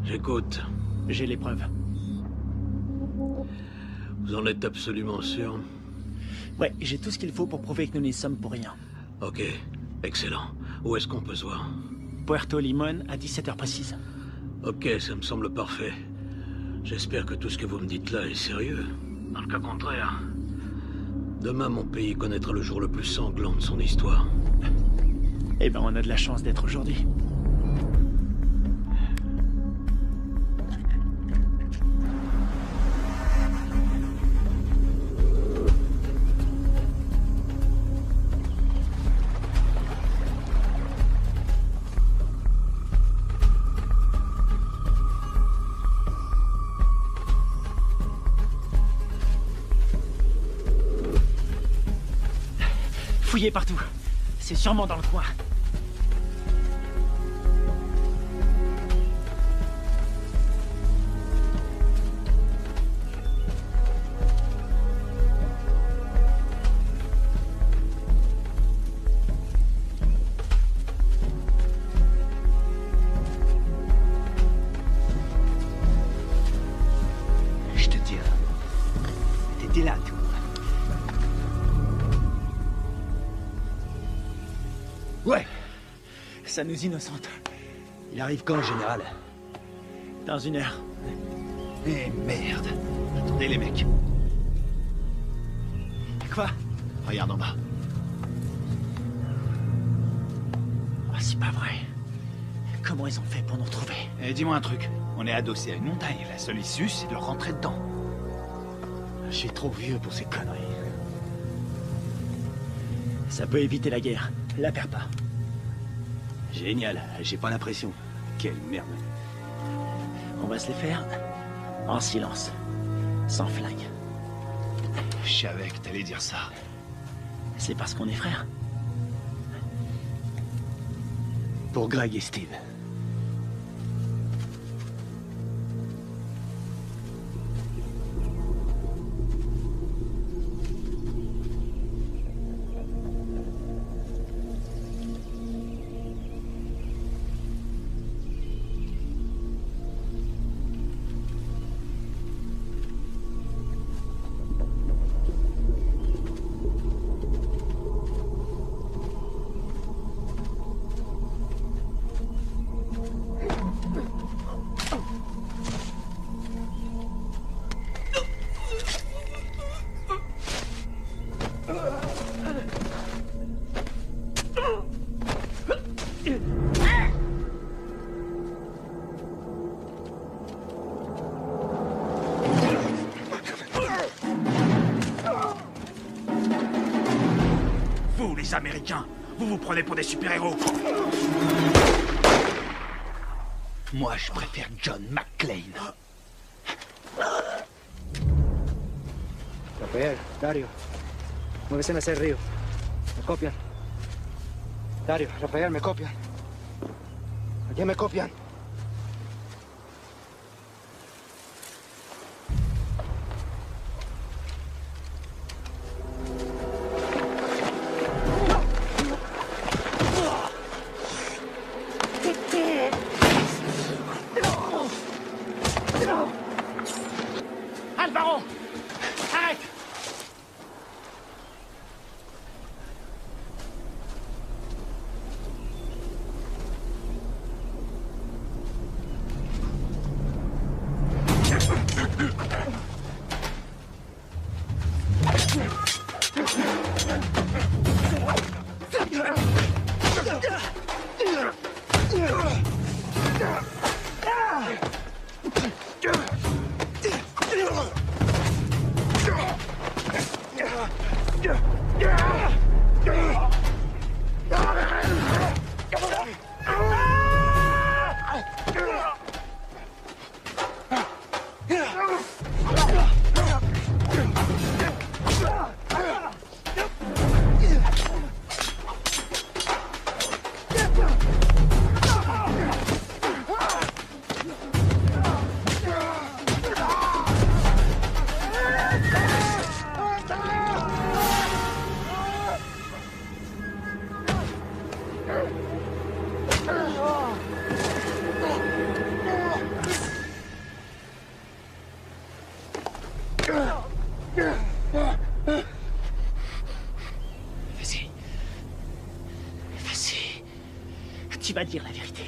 J'écoute. J'ai les preuves. Vous en êtes absolument sûr? Ouais, j'ai tout ce qu'il faut pour prouver que nous n'y sommes pour rien. Ok, excellent. Où est-ce qu'on peut se voir? Puerto Limón à 17h précise. Ok, ça me semble parfait. J'espère que tout ce que vous me dites là est sérieux. Dans le cas contraire, demain mon pays connaîtra le jour le plus sanglant de son histoire. Eh ben, on a de la chance d'être aujourd'hui. Fouillez partout. C'est sûrement dans le coin. Je te dis, t'étais là, toi. Ouais. Ça nous innocente. Il arrive quand, général? Dans 1 heure. Eh merde. Attendez, les mecs. Quoi? Regarde en bas. Ah, c'est pas vrai. Comment ils ont fait pour nous retrouver? Eh, dis-moi un truc. On est adossé à une montagne. La seule issue, c'est de rentrer dedans. Je suis trop vieux pour ces conneries. Ça peut éviter la guerre. La perds pas. Génial. J'ai pas l'impression. Quelle merde. On va se les faire en silence. Sans flingue. Je savais que t'allais dire ça. C'est parce qu'on est frères. Pour Greg et Steve. Vous, les Américains, vous vous prenez pour des super-héros. Moi, je préfère John McClane. Rafael, Dario, muévese hacia el río. Me copian. Dario, Rafael, me copian. Aquí me copian. Alvaro! Arrête! Tu vas dire la vérité.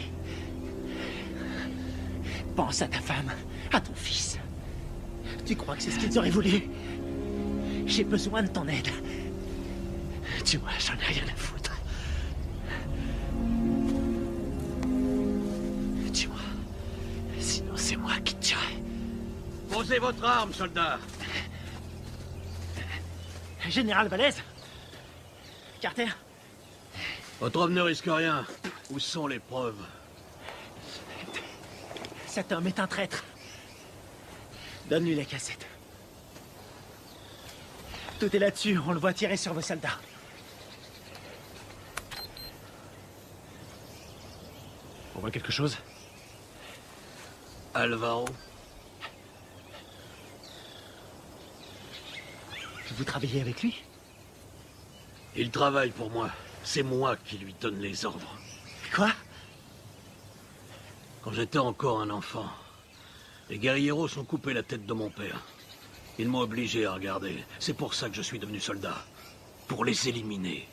Pense à ta femme, à ton fils. Tu crois que c'est ce qu'ils auraient voulu? J'ai besoin de ton aide. Tu vois, j'en ai rien à foutre. Tu vois, sinon c'est moi qui te tuerai. Posez votre arme, soldat. Général Valez? Carter? Votre homme ne risque rien. Où sont les preuves? Cet homme est un traître. Donne-lui la cassette. Tout est là-dessus, on le voit tirer sur vos soldats. On voit quelque chose? Alvaro? Vous travaillez avec lui? Il travaille pour moi. C'est moi qui lui donne les ordres. Quoi? Quand j'étais encore un enfant, les guerrieros ont coupé la tête de mon père. Ils m'ont obligé à regarder. C'est pour ça que je suis devenu soldat. Pour les éliminer.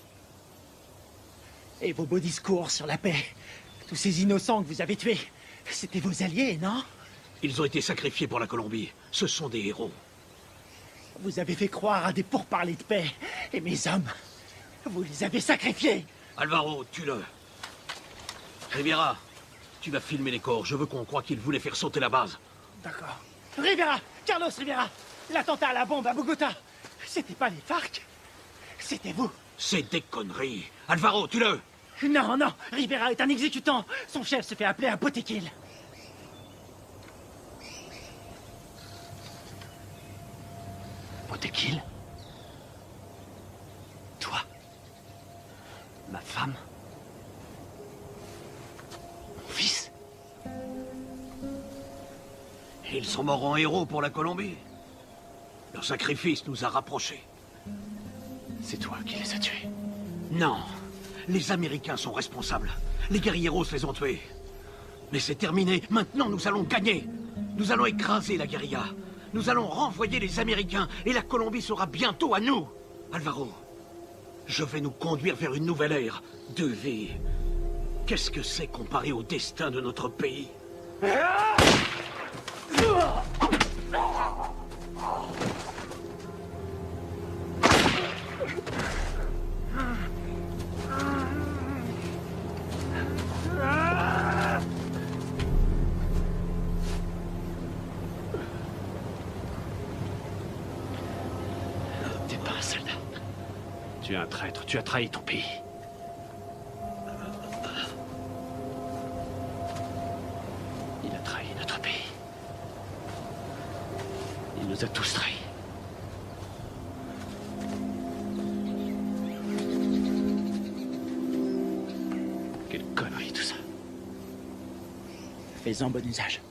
Et vos beaux discours sur la paix? Tous ces innocents que vous avez tués, c'était vos alliés, non? Ils ont été sacrifiés pour la Colombie. Ce sont des héros. Vous avez fait croire à des pourparlers de paix. Et mes hommes, vous les avez sacrifiés. Alvaro, tue-le. Rivera, tu vas filmer les corps. Je veux qu'on croie qu'ils voulaient faire sauter la base. D'accord. Rivera! Carlos Rivera! L'attentat à la bombe à Bogota! C'était pas les FARC? C'était vous! C'est des conneries. Alvaro, tue-le. Non, non! Rivera est un exécutant! Son chef se fait appeler un Botequil. Botequil? Toi? Ma femme? Mon fils? Ils sont morts en héros pour la Colombie. Leur sacrifice nous a rapprochés. C'est toi qui les as tués. Non. Les Américains sont responsables. Les guerrieros les ont tués. Mais c'est terminé. Maintenant, nous allons gagner. Nous allons écraser la guérilla. Nous allons renvoyer les Américains et la Colombie sera bientôt à nous. Alvaro, je vais nous conduire vers une nouvelle ère de vie. Qu'est-ce que c'est comparé au destin de notre pays? T'es pas un soldat. Tu es un traître, tu as trahi ton pays. Il a trahi notre pays. Il nous a tous trahis. Quelle connerie tout ça. Fais-en bon usage.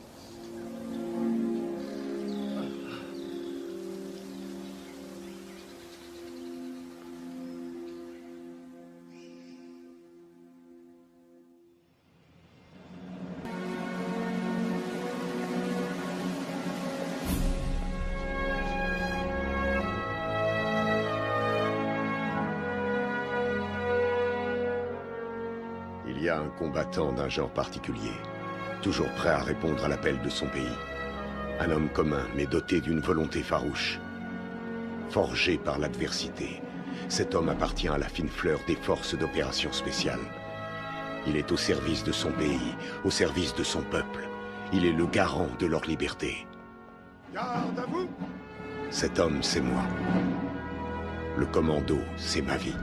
Il y a un combattant d'un genre particulier, toujours prêt à répondre à l'appel de son pays. Un homme commun, mais doté d'une volonté farouche. Forgé par l'adversité, cet homme appartient à la fine fleur des forces d'opération spéciales. Il est au service de son pays, au service de son peuple. Il est le garant de leur liberté. Garde à vous! Cet homme, c'est moi. Le commando, c'est ma vie.